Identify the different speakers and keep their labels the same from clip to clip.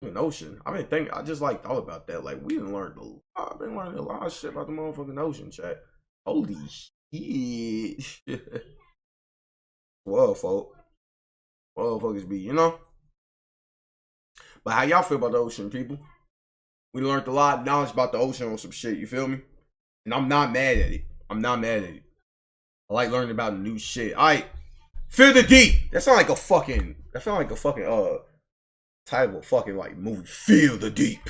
Speaker 1: An ocean. I mean, I just like thought about that. Like, we done learned a lot. I've been learning a lot of shit about the motherfucking ocean, chat. Holy shit. Well, folk. Motherfuckers be, you know? But how y'all feel about the ocean, people? We learned a lot of knowledge about the ocean on some shit, you feel me? And I'm not mad at it. I'm not mad at it. I like learning about new shit. Alright. Fear the Deep. That sound like a fucking title of a fucking like movie. Feel the Deep.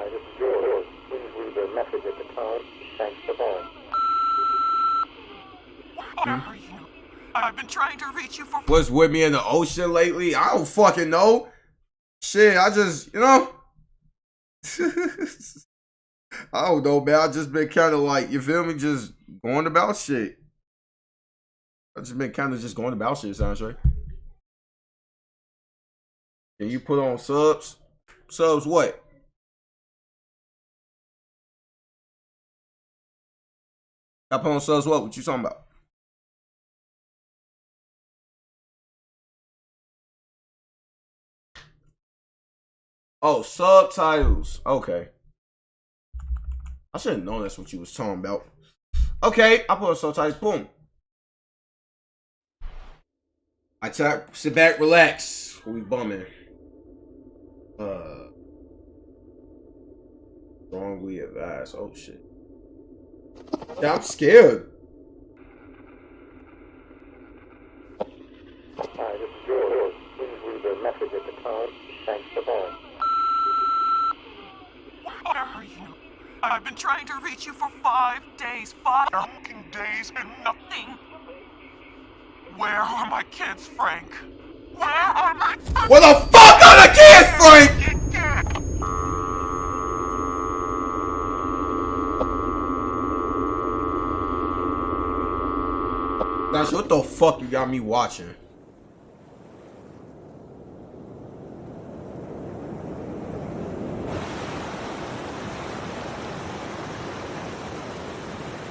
Speaker 2: This is George. Please leave a message at the tone. Thanks for calling.
Speaker 3: Where are you? I've been trying to reach you for...
Speaker 1: What's with me in the ocean lately? I don't fucking know. Shit, I just, you know. I don't know, man. I just been kind of like, you feel me? Just going about shit. I just been kind of just going about shit, sounds right. Can you put on subs? Subs what? I put on subs what? What you talking about? Oh, subtitles. Okay. I should have known that's what you was talking about. Okay, I put on subtitles. Boom. I tap, sit back, relax. We bumming. Wrongly advised. Oh shit. Yeah, I'm scared.
Speaker 2: This is George. Please leave a message at the tone. Thanks for calling.
Speaker 3: Where are you? I've been trying to reach you for 5 days. 5 fucking days and nothing. Where are my kids, Frank? Where are my...
Speaker 1: Where the fuck are the kids, Frank? Gosh, what the fuck you got me watching?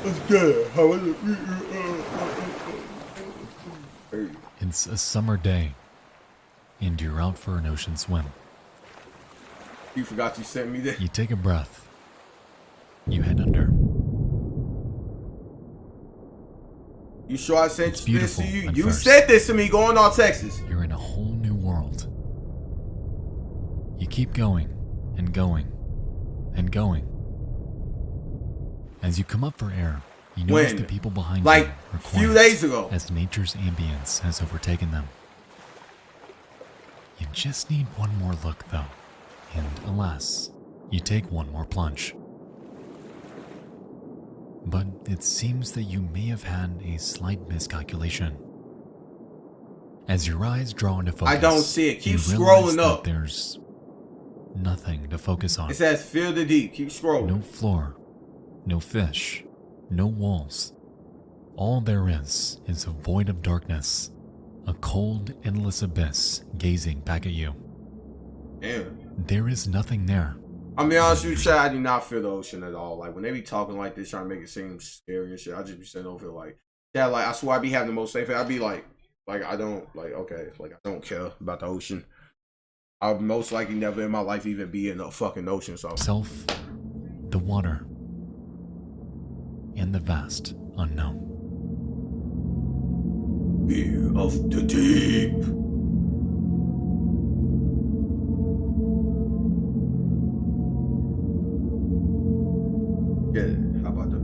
Speaker 1: That's good. How is it?
Speaker 4: It's a summer day, and you're out for an ocean swim.
Speaker 1: You forgot you sent me this?
Speaker 4: You take a breath. You head under.
Speaker 1: You sure I sent this to you? You
Speaker 4: first.
Speaker 1: said this to me going on Texas.
Speaker 4: You're in a whole new world. You keep going, and going, and going. As you come up for air, you notice the people behind
Speaker 1: like,
Speaker 4: you are quiet,
Speaker 1: few days ago,
Speaker 4: as nature's ambience has overtaken them. You just need one more look, though, and alas, you take one more plunge. But it seems that you may have had a slight miscalculation. As your eyes draw into focus,
Speaker 1: I don't see it. Keep
Speaker 4: you
Speaker 1: scrolling
Speaker 4: realize
Speaker 1: up.
Speaker 4: That there's nothing to focus on.
Speaker 1: It says Feel the Deep. Keep scrolling.
Speaker 4: No floor, no fish, no walls. All there is a void of darkness, a cold, endless abyss gazing back at you.
Speaker 1: Damn.
Speaker 4: There is nothing there.
Speaker 1: I'll be honest with you, Chad, I do not feel the ocean at all. Like, when they be talking like this, trying to make it seem scary and shit, I just be sitting over like, yeah, like, I swear I be having the most safe. I'd be like, I don't, like, okay, like, I don't care about the ocean. I'll most likely never in my life even be in the fucking ocean, so.
Speaker 4: Self, the water, and the vast unknown.
Speaker 1: Fear of the deep. Yeah, how about that?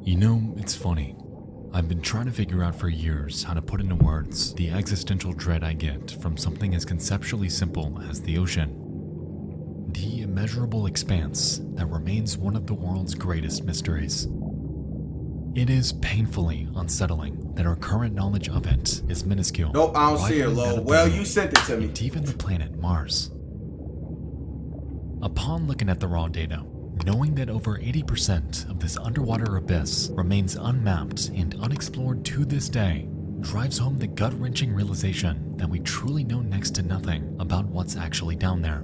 Speaker 4: You know, it's funny. I've been trying to figure out for years how to put into words the existential dread I get from something as conceptually simple as the ocean. The immeasurable expanse that remains one of the world's greatest mysteries. It is painfully unsettling that our current knowledge of it is minuscule.
Speaker 1: Nope, I don't see it,
Speaker 4: rivaling that
Speaker 1: Lo.
Speaker 4: of the
Speaker 1: Well,
Speaker 4: moon
Speaker 1: you sent it to me.
Speaker 4: and even the planet Mars. Upon looking at the raw data, knowing that over 80% of this underwater abyss remains unmapped and unexplored to this day, drives home the gut-wrenching realization that we truly know next to nothing about what's actually down there.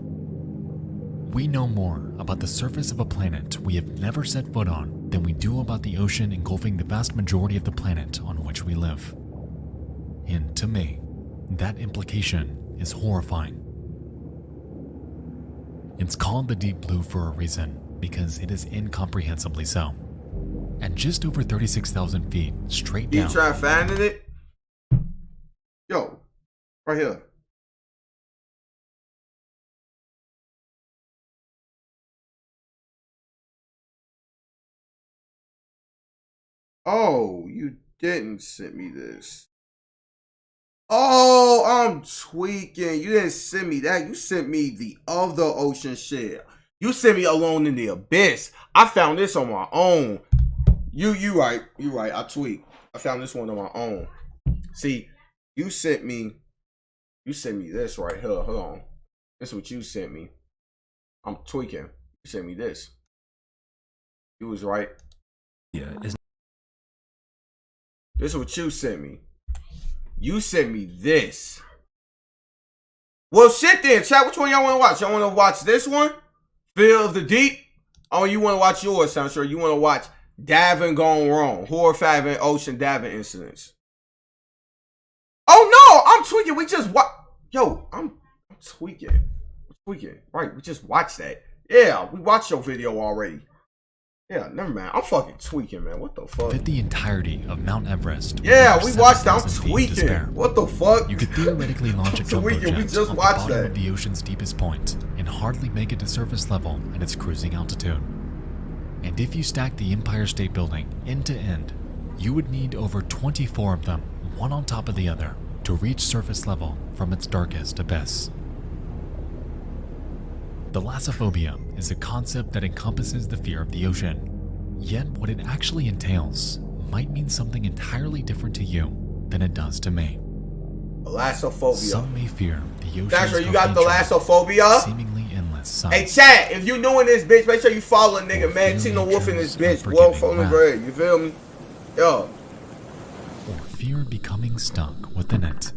Speaker 4: We know more about the surface of a planet we have never set foot on than we do about the ocean engulfing the vast majority of the planet on which we live. And to me, that implication is horrifying. It's called the deep blue for a reason, because it is incomprehensibly so. At just over 36,000 feet straight down.
Speaker 1: You try finding it? Yo, right here. Oh, you didn't send me this. Oh, I'm tweaking. You didn't send me that. You sent me the other ocean shit. You sent me Alone in the Abyss. I found this on my own. You right. You right. I tweaked. I found this one on my own. See, you sent me this right here. Hold on. This is what you sent me. I'm tweaking. You sent me this. You was right.
Speaker 5: Yeah,
Speaker 1: This is what you sent me. You sent me this. Well, shit then, chat. Which one y'all want to watch? Y'all want to watch this one? Fear of the Deep? Oh, you want to watch yours, I'm sure. You want to watch Diving Gone Wrong. Horrifying ocean diving incidents. Oh, no! I'm tweaking. We just Yo, I'm tweaking. I'm tweaking. Right, we just watched that. Yeah, we watched your video already. Yeah, never mind. I'm fucking tweaking, man. What the fuck?
Speaker 4: Fit the entirety of Mount Everest. with
Speaker 1: Yeah,
Speaker 4: over
Speaker 1: we watched that. I'm
Speaker 4: 7,000 feet to
Speaker 1: tweaking.
Speaker 4: spare.
Speaker 1: What the fuck?
Speaker 4: You could theoretically launch a jumbo
Speaker 1: Tweaking,
Speaker 4: jet
Speaker 1: we just
Speaker 4: off the
Speaker 1: watched
Speaker 4: bottom
Speaker 1: that.
Speaker 4: of the ocean's deepest point and hardly make it to surface level at its cruising altitude. And if you stack the Empire State Building end to end, you would need over 24 of them, one on top of the other, to reach surface level from its darkest abyss. Thalassophobia is a concept that encompasses the fear of the ocean. Yet what it actually entails might mean something entirely different to you than it does to me.
Speaker 1: Thalassophobia.
Speaker 4: Some may fear the ocean's
Speaker 1: That's right, you got
Speaker 4: gargantuan,
Speaker 1: thalassophobia?
Speaker 4: seemingly endless size.
Speaker 1: Hey, chat, if you new in this bitch, make sure you follow a nigga, man. Tynowolf in this bitch. Well, from the grave. You feel me? Yo.
Speaker 4: Or fear becoming stuck within it.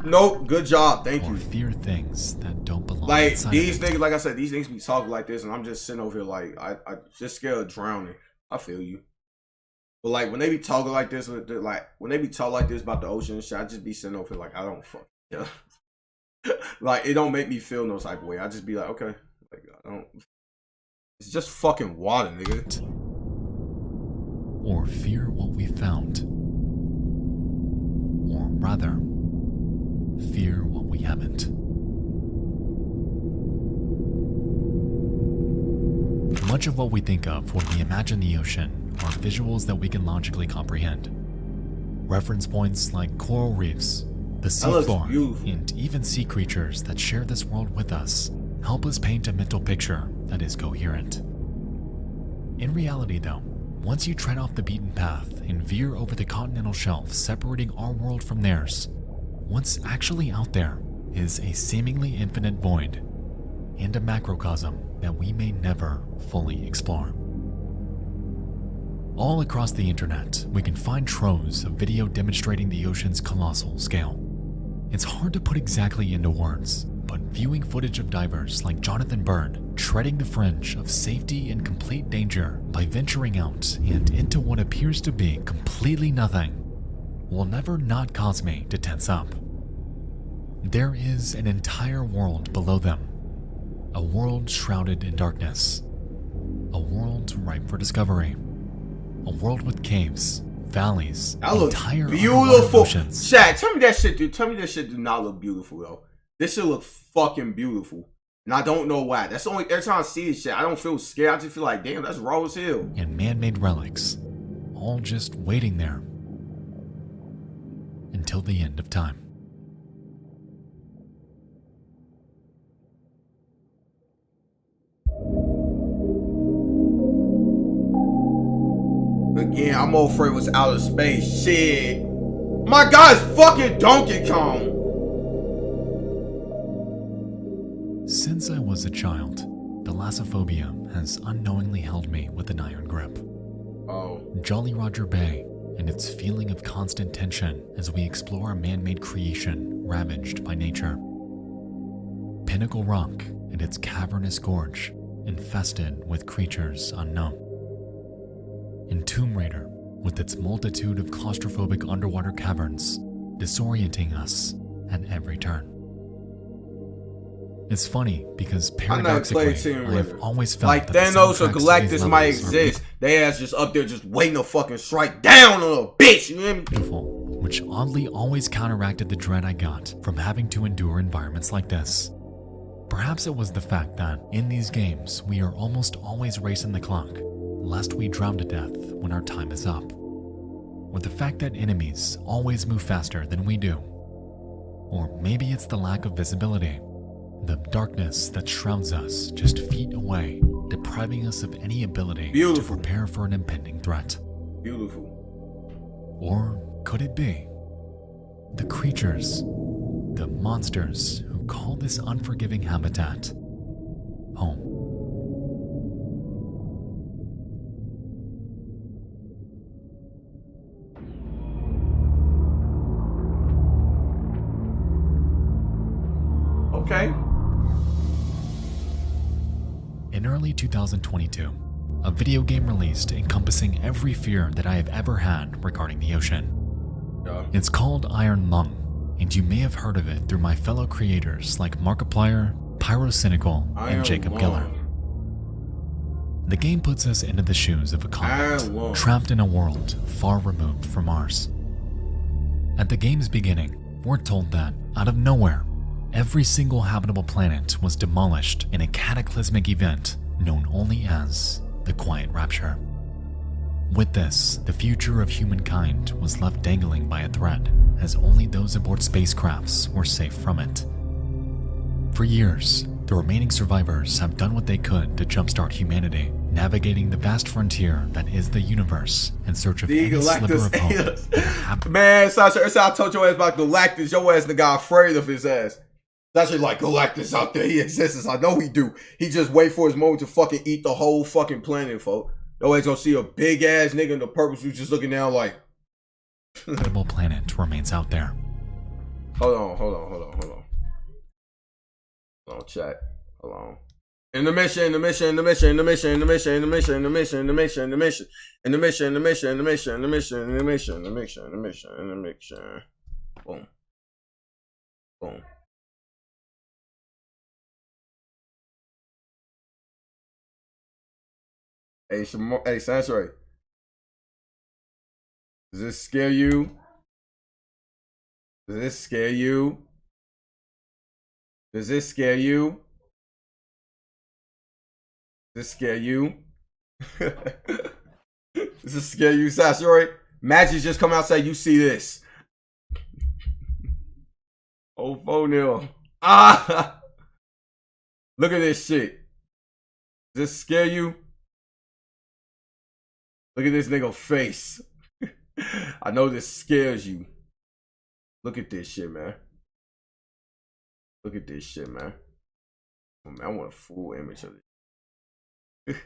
Speaker 1: Nope. Good job. Thank
Speaker 4: Or
Speaker 1: you.
Speaker 4: fear things that don't belong
Speaker 1: Like,
Speaker 4: inside
Speaker 1: these
Speaker 4: of it.
Speaker 1: niggas, like I said, these niggas be talking like this, and I'm just sitting over here like, I just scared of drowning. I feel you. But, like, when they be talking like this, when they be talking like this about the ocean and shit, I just be sitting over here like, I don't fuck. Yeah. Like, it don't make me feel no type of way. I just be like, okay. Like, I don't. It's just fucking water, nigga.
Speaker 4: Or fear what we found. Or rather, fear what we haven't. Much of what we think of when we imagine the ocean are visuals that we can logically comprehend. Reference points like coral reefs, the seafloor, and even sea creatures that share this world with us help us paint a mental picture that is coherent. In reality, though, once you tread off the beaten path and veer over the continental shelf separating our world from theirs, what's actually out there is a seemingly infinite void and a macrocosm that we may never fully explore. All across the internet, we can find troves of video demonstrating the ocean's colossal scale. It's hard to put exactly into words, but viewing footage of divers like Jonathan Bird treading the fringe of safety and complete danger by venturing out and into what appears to be completely nothing will never not cause me to tense up. There is an entire world below them, a world shrouded in darkness, a world ripe for discovery, a world with caves, valleys,
Speaker 1: That looks
Speaker 4: entire
Speaker 1: beautiful.
Speaker 4: oceans.
Speaker 1: Chat, tell me that shit, dude. Tell me that shit do not look beautiful, though. This shit look fucking beautiful. And I don't know why. That's the only, every time I see this shit, I don't feel scared. I just feel like, damn, that's raw as hell.
Speaker 4: And man-made relics, all just waiting there until the end of time.
Speaker 1: Again, I'm more afraid was outer space. Shit. My God, it's fucking Donkey Kong.
Speaker 4: Since I was a child, thalassophobia has unknowingly held me with an iron grip.
Speaker 1: Oh.
Speaker 4: Jolly Roger Bay and its feeling of constant tension as we explore a man-made creation ravaged by nature. Pinnacle Rock and its cavernous gorge infested with creatures unknown. And Tomb Raider with its multitude of claustrophobic underwater caverns disorienting us at every turn. It's funny because paradoxically, I have always felt
Speaker 1: like
Speaker 4: that
Speaker 1: Thanos or Galactus might exist. They ass just up there just waiting to fucking strike down on a bitch. You hear me?
Speaker 4: Beautiful, which oddly always counteracted the dread I got from having to endure environments like this. Perhaps it was the fact that in these games we are almost always racing the clock, lest we drown to death when our time is up. Or the fact that enemies always move faster than we do. Or maybe it's the lack of visibility. The darkness that shrouds us just feet away, depriving us of any ability to prepare for an impending threat.
Speaker 1: Beautiful.
Speaker 4: Or could it be the creatures, the monsters who call this unforgiving habitat home?
Speaker 1: Okay.
Speaker 4: In early 2022, a video game released encompassing every fear that I have ever had regarding the ocean.
Speaker 1: Yeah.
Speaker 4: It's called Iron Lung, and you may have heard of it through my fellow creators like Markiplier, Pyrocynical, and Jacob Giller. The game puts us into the shoes of a convict, trapped in a world far removed from ours. At the game's beginning, we're told that, out of nowhere, every single habitable planet was demolished in a cataclysmic event known only as the Quiet Rapture. With this, the future of humankind was left dangling by a thread, as only those aboard spacecrafts were safe from it. For years, the remaining survivors have done what they could to jumpstart humanity, navigating the vast frontier that is the universe in search of any sliver of hope.
Speaker 1: Man, Sasha, that's how I told your ass about Galactus. Your ass the guy afraid of his ass. That's actually like Galactus out there. He exists. I know he do. He just wait for his moment to fucking eat the whole fucking planet, folks. Your ass gonna see a big ass nigga in the purpose who's just looking down like.
Speaker 4: Habitable planet remains out there.
Speaker 1: Hold on, chat. Hold on. In the mission. Boom. Boom. Hey, Sansray. Does this scare you? Does this scare you? Does this scare you? Does this scare you? Does this scare you, Sansray? Magic just come out and say, you see this. Oh, 4-0. Ah! Look at this shit. Does this scare you? Look at this nigga face. I know this scares you. Look at this shit, man. Look at this shit, man. Oh, man, I want a full image of this.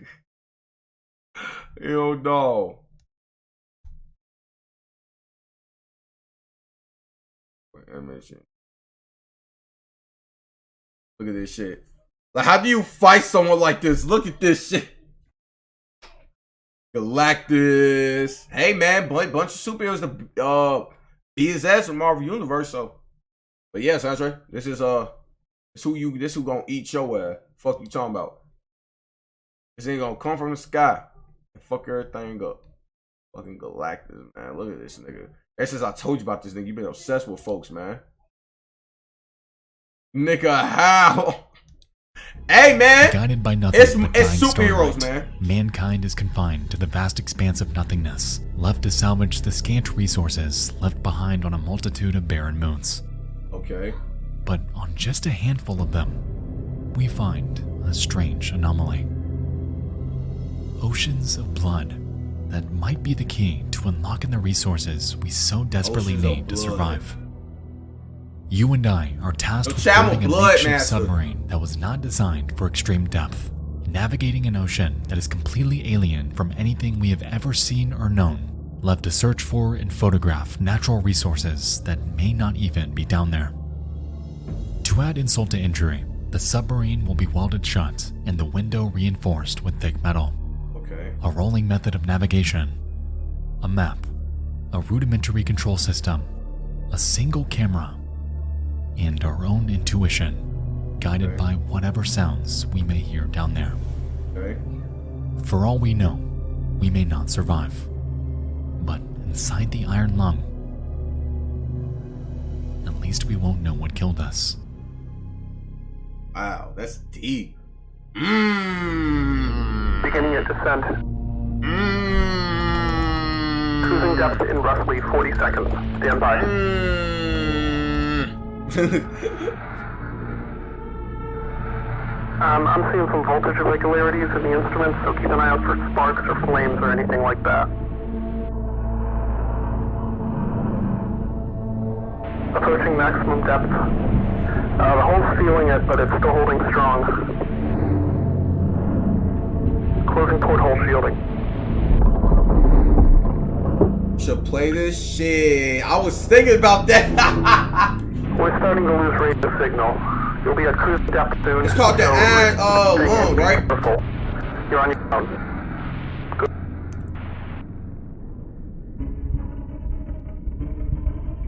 Speaker 1: Yo, no. Image. Look at this shit. Like, how do you fight someone like this? Look at this shit. Galactus. Hey man, bunch of superheroes to beat his ass from Marvel Universe. So, but yes, Andre, this who gonna eat your ass. Fuck you talking about? This ain't gonna come from the sky and fuck everything up. Fucking Galactus, man. Look at this nigga. Ever since I told you about this nigga, you been obsessed with folks, man. Nigga, how? Hey man,
Speaker 4: guided by nothing
Speaker 1: it's
Speaker 4: starlight,
Speaker 1: superheroes, man.
Speaker 4: Mankind is confined to the vast expanse of nothingness, left to salvage the scant resources left behind on a multitude of barren moons.
Speaker 1: Okay.
Speaker 4: But on just a handful of them, we find a strange anomaly. Oceans of blood, that might be the key to unlocking the resources we so desperately
Speaker 1: Oceans of
Speaker 4: need to
Speaker 1: blood.
Speaker 4: survive. You and I are tasked with
Speaker 1: Channel
Speaker 4: building a
Speaker 1: blood
Speaker 4: makeshift
Speaker 1: master.
Speaker 4: submarine that was not designed for extreme depth, navigating an ocean that is completely alien from anything we have ever seen or known, left to search for and photograph natural resources that may not even be down there. To add insult to injury, the submarine will be welded shut and the window reinforced with thick metal.
Speaker 1: Okay.
Speaker 4: A rolling method of navigation, a map, a rudimentary control system, a single camera, and our own intuition, guided by whatever sounds we may hear down there.
Speaker 1: Okay.
Speaker 4: For all we know, we may not survive. But inside the iron lung, at least we won't know what killed us.
Speaker 1: Wow, that's deep.
Speaker 2: Beginning your descent. Cruising depth in roughly 40 seconds. Stand by. I'm seeing some voltage irregularities in the instruments, so keep an eye out for sparks or flames or anything like that. Approaching maximum depth. The hull's feeling it, but it's still holding strong. Closing porthole shielding.
Speaker 1: Should play this shit. I was thinking about that.
Speaker 2: We're starting to lose radio signal. You'll be at cruise depth soon.
Speaker 1: It's called the iron lung, right?
Speaker 2: Careful. You're on your own.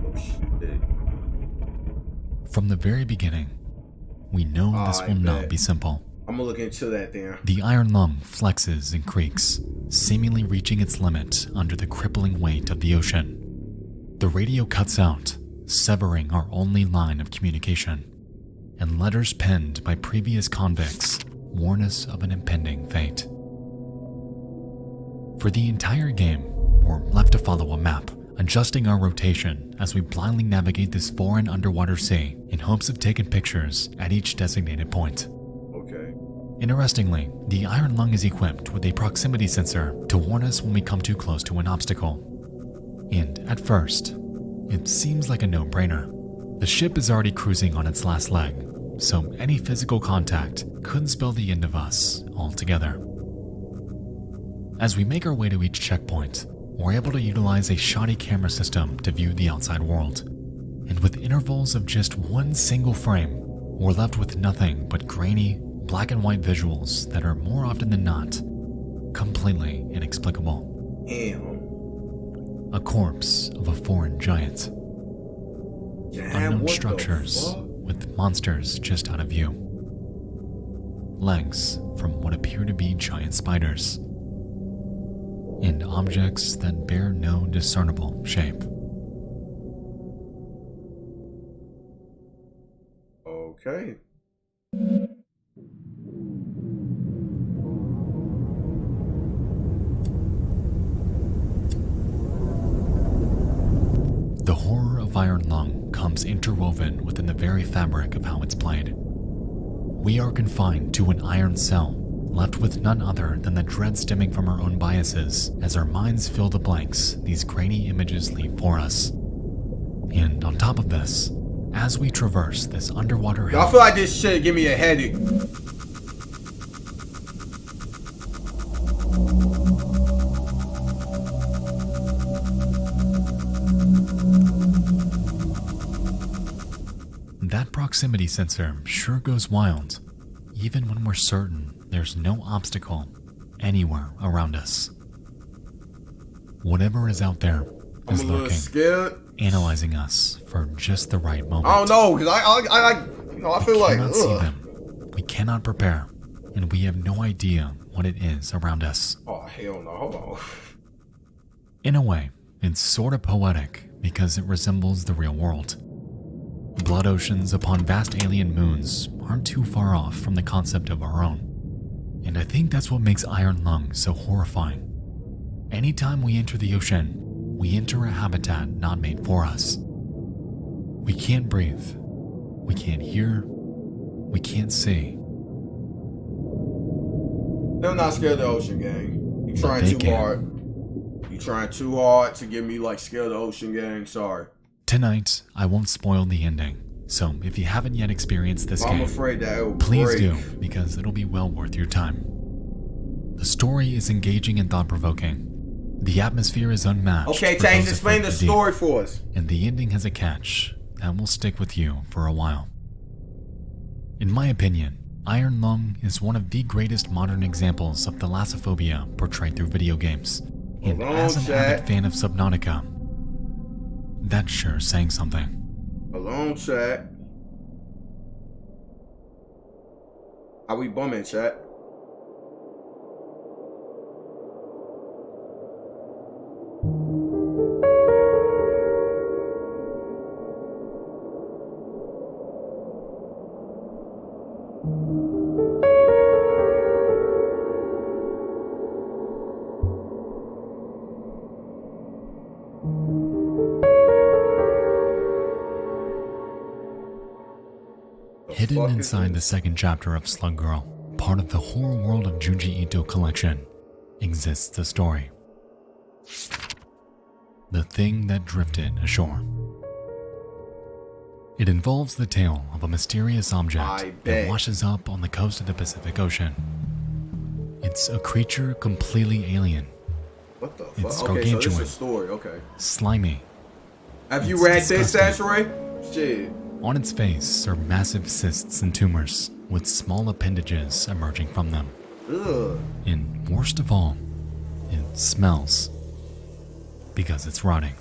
Speaker 1: Oh, shit.
Speaker 4: From the very beginning, we know this
Speaker 1: I
Speaker 4: will not
Speaker 1: bet.
Speaker 4: be simple.
Speaker 1: I'm gonna look into that then.
Speaker 4: The iron lung flexes and creaks, seemingly reaching its limit under the crippling weight of the ocean. The radio cuts out, severing our only line of communication, and letters penned by previous convicts warn us of an impending fate. For the entire game, we're left to follow a map, adjusting our rotation as we blindly navigate this foreign underwater sea in hopes of taking pictures at each designated point.
Speaker 1: Okay.
Speaker 4: Interestingly, the iron lung is equipped with a proximity sensor to warn us when we come too close to an obstacle. And at first, it seems like a no-brainer. The ship is already cruising on its last leg, so any physical contact could spell the end of us altogether. As we make our way to each checkpoint, we're able to utilize a shoddy camera system to view the outside world. And with intervals of just one single frame, we're left with nothing but grainy, black and white visuals that are more often than not completely inexplicable.
Speaker 1: Damn.
Speaker 4: A corpse of a foreign giant.
Speaker 1: Damn,
Speaker 4: Unknown
Speaker 1: what the
Speaker 4: structures
Speaker 1: fuck?
Speaker 4: with monsters just out of view. Legs from what appear to be giant spiders. And objects that bear no discernible shape.
Speaker 1: Okay.
Speaker 4: The horror of Iron Lung comes interwoven within the very fabric of how it's played. We are confined to an iron cell, left with none other than the dread stemming from our own biases as our minds fill the blanks these grainy images leave for us. And on top of this, as we traverse this underwater
Speaker 1: I
Speaker 4: hell,
Speaker 1: feel like this shit give me a headache.
Speaker 4: that proximity sensor sure goes wild, even when we're certain there's no obstacle anywhere around us. Whatever is out there
Speaker 1: I'm
Speaker 4: is
Speaker 1: a little
Speaker 4: lurking,
Speaker 1: scared.
Speaker 4: analyzing us for just the right moment.
Speaker 1: I don't know, cause I feel
Speaker 4: We
Speaker 1: like
Speaker 4: cannot see
Speaker 1: ugh.
Speaker 4: them, we cannot prepare, and we have no idea what it is around us.
Speaker 1: Oh hell no! Hold on.
Speaker 4: In a way, it's sort of poetic because it resembles the real world. Blood oceans upon vast alien moons aren't too far off from the concept of our own. And I think that's what makes Iron Lung so horrifying. Anytime we enter the ocean, we enter a habitat not made for us. We can't breathe. We can't hear. We can't see.
Speaker 1: I'm not scared of the ocean, gang. You
Speaker 4: But
Speaker 1: trying
Speaker 4: they
Speaker 1: too
Speaker 4: can.
Speaker 1: hard. You trying too hard to get me like scared of the ocean, gang. Sorry.
Speaker 4: Tonight, I won't spoil the ending, so if you haven't yet experienced this
Speaker 1: I'm
Speaker 4: game,
Speaker 1: afraid that it will
Speaker 4: please
Speaker 1: break.
Speaker 4: do, because it'll be well worth your time. The story is engaging and thought-provoking. The atmosphere is unmatched.
Speaker 1: Okay,
Speaker 4: for
Speaker 1: Tanks,
Speaker 4: those
Speaker 1: explain
Speaker 4: afraid
Speaker 1: the
Speaker 4: of deep,
Speaker 1: story for us.
Speaker 4: and the ending has a catch that will stick with you for a while. In my opinion, Iron Lung is one of the greatest modern examples of thalassophobia portrayed through video games. And
Speaker 1: Hold on,
Speaker 4: as an
Speaker 1: chat.
Speaker 4: avid fan of Subnautica, that's sure saying something.
Speaker 1: Alone, chat. How we bumming, chat?
Speaker 4: Hidden
Speaker 1: fuck is
Speaker 4: inside the
Speaker 1: this?
Speaker 4: second chapter of Slug Girl, part of the horror world of Junji Ito collection, exists the story. The Thing That Drifted Ashore. It involves the tale of a mysterious
Speaker 1: I
Speaker 4: object that
Speaker 1: bet.
Speaker 4: washes up on the coast of the Pacific Ocean. It's a creature completely alien,
Speaker 1: What the fuck?
Speaker 4: It's
Speaker 1: Okay, so this is
Speaker 4: gargantuan.
Speaker 1: a story. Okay.
Speaker 4: slimy.
Speaker 1: Have you
Speaker 4: It's
Speaker 1: read this,
Speaker 4: disgusting.
Speaker 1: Saturday? Shit.
Speaker 4: On its face are massive cysts and tumors, with small appendages emerging from them.
Speaker 1: Ugh.
Speaker 4: And worst of all, it smells. Because it's rotting.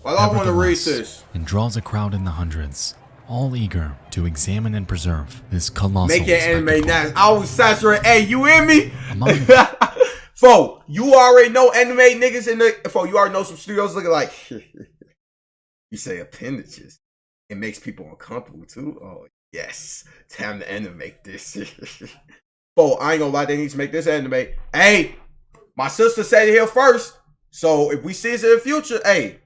Speaker 1: Well, I want to read
Speaker 4: Nevertheless,
Speaker 1: this.
Speaker 4: and draws a crowd in the hundreds, all eager to examine and preserve this colossal
Speaker 1: Make it anime
Speaker 4: spectacle.
Speaker 1: now. I was saturated. Hey, you hear me?
Speaker 4: Among the
Speaker 1: Fo, you already know anime niggas in the. Fo, you already know some studios looking like. You say appendages. It makes people uncomfortable too. Oh, yes. Time to animate this. Fo, I ain't gonna lie. They need to make this anime. Hey, my sister said it here first. So if we see this in the future, hey,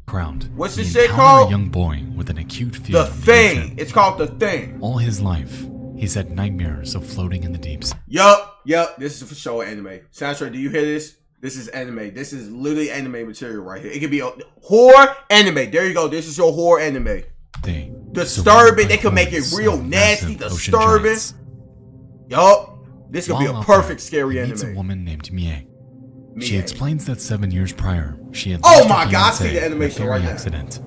Speaker 4: crowd,
Speaker 1: What's
Speaker 4: we
Speaker 1: this shit
Speaker 4: encounter
Speaker 1: called?
Speaker 4: a young boy with an acute fear
Speaker 1: The
Speaker 4: of
Speaker 1: Thing.
Speaker 4: ocean.
Speaker 1: It's called The Thing.
Speaker 4: All his life, he's had nightmares of floating in the deeps.
Speaker 1: Yup. This is for sure anime. Soundtrack, do you hear this? This is anime. This is literally anime material right here. It could be a horror anime. There you go. This is your horror anime.
Speaker 4: They
Speaker 1: Disturbing. They could make it real nasty, disturbing. Yup. This could be a
Speaker 4: While out
Speaker 1: perfect
Speaker 4: there,
Speaker 1: scary
Speaker 4: he meets a
Speaker 1: anime.
Speaker 4: woman named Mie. She
Speaker 1: Mie.
Speaker 4: explains that 7 years prior, she had
Speaker 1: Oh
Speaker 4: lost
Speaker 1: my
Speaker 4: her
Speaker 1: God, I see
Speaker 4: fiancé
Speaker 1: the
Speaker 4: in a
Speaker 1: animation
Speaker 4: ferry
Speaker 1: right now.
Speaker 4: accident.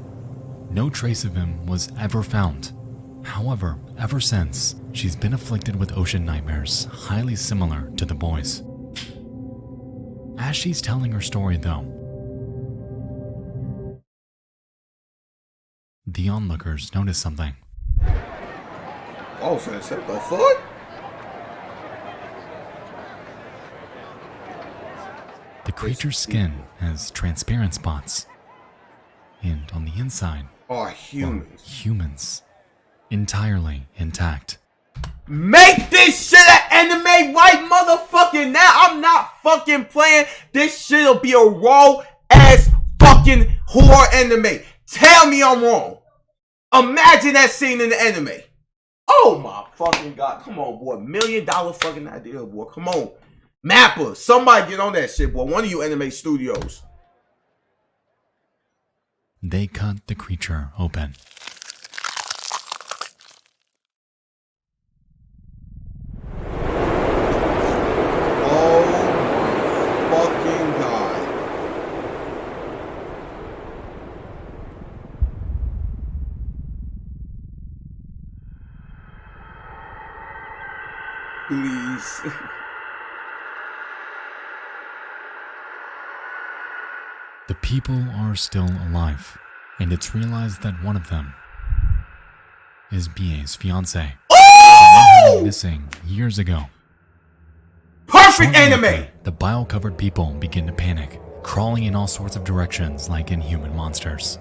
Speaker 4: No trace of him was ever found. However, ever since, she's been afflicted with ocean nightmares highly similar to the boys. As she's telling her story though, the onlookers notice something.
Speaker 1: Oh, fans, what the fuck?
Speaker 4: The creature's skin has transparent spots. And on the inside
Speaker 1: Are
Speaker 4: are
Speaker 1: humans.
Speaker 4: humans, entirely intact.
Speaker 1: Make this shit an anime right motherfucking now. I'm not fucking playing. This shit'll be a raw ass fucking horror anime. Tell me I'm wrong. Imagine that scene in the anime. Oh my fucking God. Come on, boy. $1 million fucking idea, boy. Come on. Mappa. Somebody get on that shit, boy. One of you anime studios.
Speaker 4: They cut the creature open.
Speaker 1: Oh my fucking God. Please.
Speaker 4: The people are still alive, and it's realized that one of them is Bie's fiance, the one who went missing years ago.
Speaker 1: Perfect
Speaker 4: Shortly
Speaker 1: anime.
Speaker 4: after, the bile-covered people begin to panic, crawling in all sorts of directions like inhuman monsters.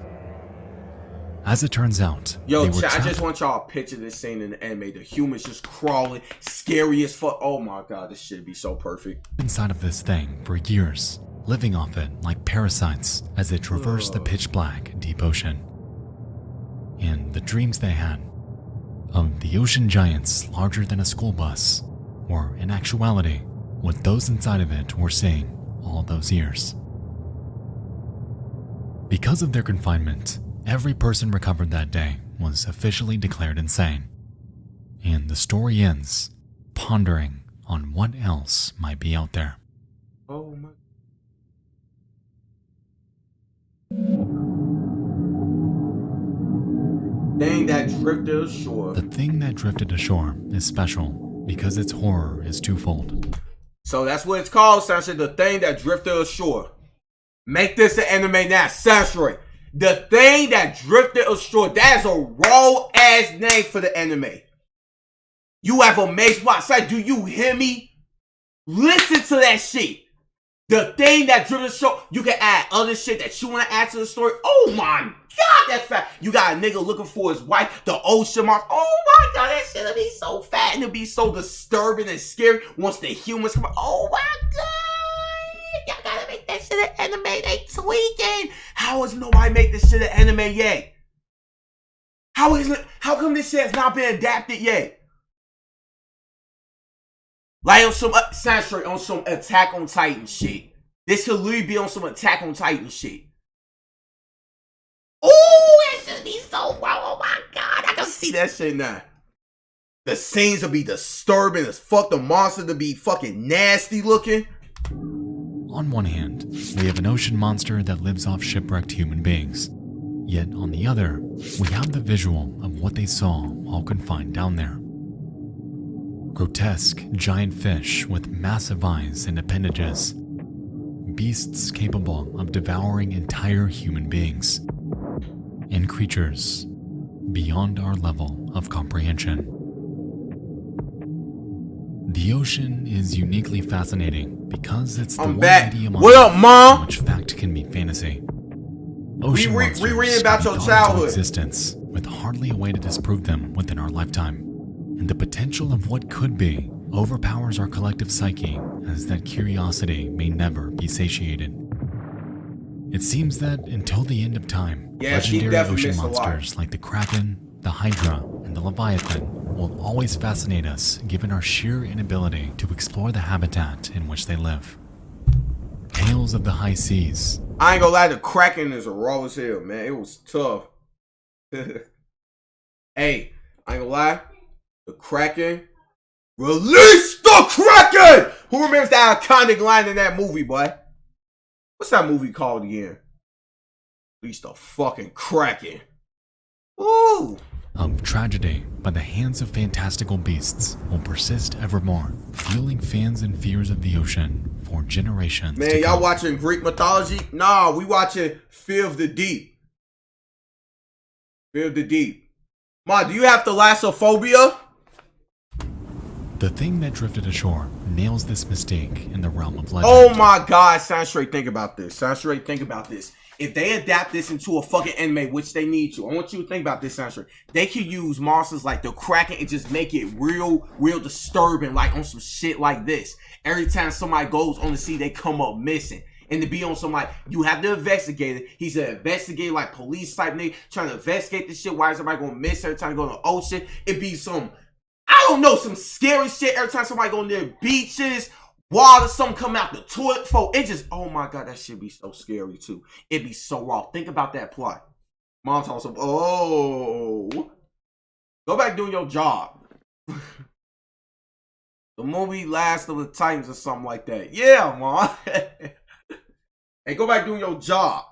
Speaker 4: As it turns out,
Speaker 1: Yo,
Speaker 4: they were
Speaker 1: chat, I
Speaker 4: trapped
Speaker 1: just want y'all to picture this scene in the anime. The humans just crawling, scary as fuck. Oh my God, this shit be so perfect.
Speaker 4: inside of this thing for years, living off it like parasites as they traverse the pitch black deep ocean. And the dreams they had of the ocean giants larger than a school bus were in actuality what those inside of it were seeing all those years. Because of their confinement, every person recovered that day was officially declared insane. And the story ends pondering on what else might be out there.
Speaker 1: Oh my. Thing that drifted ashore.
Speaker 4: The thing that drifted ashore is special because its horror is twofold.
Speaker 1: So that's what it's called, Sandra. The thing that drifted ashore. Make this an anime now, Sandra. The thing that drifted ashore. That is a raw ass name for the anime. You have amazed what? Say, do you hear me? Listen to that shit. The thing that drifted ashore. You can add other shit that you want to add to the story. Oh my God, that's fat. You got a nigga looking for his wife, the ocean monster. Oh my God, that shit'll be so fat and it'll be so disturbing and scary once the humans come out. Oh my God, y'all gotta make that shit an anime. They tweaking. How is nobody make this shit an anime yet? How come this shit has not been adapted yet? Like on some on some Attack on Titan shit. This could literally be on some Attack on Titan shit. Oh, that should be so wow. Oh my God, I can see that shit now. The scenes will be disturbing as fuck. The monster to be fucking nasty looking.
Speaker 4: On one hand, we have an ocean monster that lives off shipwrecked human beings. Yet on the other, we have the visual of what they saw all confined down there. Grotesque giant fish with massive eyes and appendages. Beasts capable of devouring entire human beings. And creatures beyond our level of comprehension. The ocean is uniquely fascinating because it's the one medium on
Speaker 1: what up, Mom?
Speaker 4: which fact can be fantasy. Ocean monsters
Speaker 1: reading about your
Speaker 4: come into
Speaker 1: childhood.
Speaker 4: existence with hardly a way to disprove them within our lifetime. And the potential of what could be overpowers our collective psyche as that curiosity may never be satiated. It seems that until the end of time, legendary ocean monsters like the Kraken, the Hydra, and the Leviathan will always fascinate us given our sheer inability to explore the habitat in which they live. Tales of the high seas.
Speaker 1: I ain't gonna lie, the Kraken is a raw as hell, man. It was tough. Hey, I ain't gonna lie. The Kraken. Release the Kraken! Who remembers that iconic line in that movie, boy? What's that movie called again? Release the fucking Kraken. Ooh.
Speaker 4: Of tragedy by the hands of fantastical beasts will persist evermore, fueling fans and fears of the ocean for generations.
Speaker 1: Man, y'all watching Greek mythology? Nah, we watching Fear of the Deep. Fear of the Deep. Ma, do you have thalassophobia?
Speaker 4: The thing that drifted ashore nails this mistake in the realm of legend.
Speaker 1: Oh my God, Soundstraight, think about this. Soundstraight, think about this. If they adapt this into a fucking anime, which they need to, I want you to think about this, Soundstraight. They could use monsters like the Kraken and just make it real disturbing, like on some shit like this. Every time somebody goes on the sea, they come up missing. And to be on some like, you have the investigator. He's an investigator, like police type nigga, trying to investigate this shit. Why is somebody gonna miss every time they go to the ocean? It'd be some, I don't know, some scary shit every time somebody go near beaches, water, something coming out the toilet. It just, oh my God, that shit be so scary too. It'd be so raw. Think about that plot. Mom talks some, oh. Go back doing your job. The movie Last of the Titans or something like that. Yeah, Mom. Hey, go back doing your job.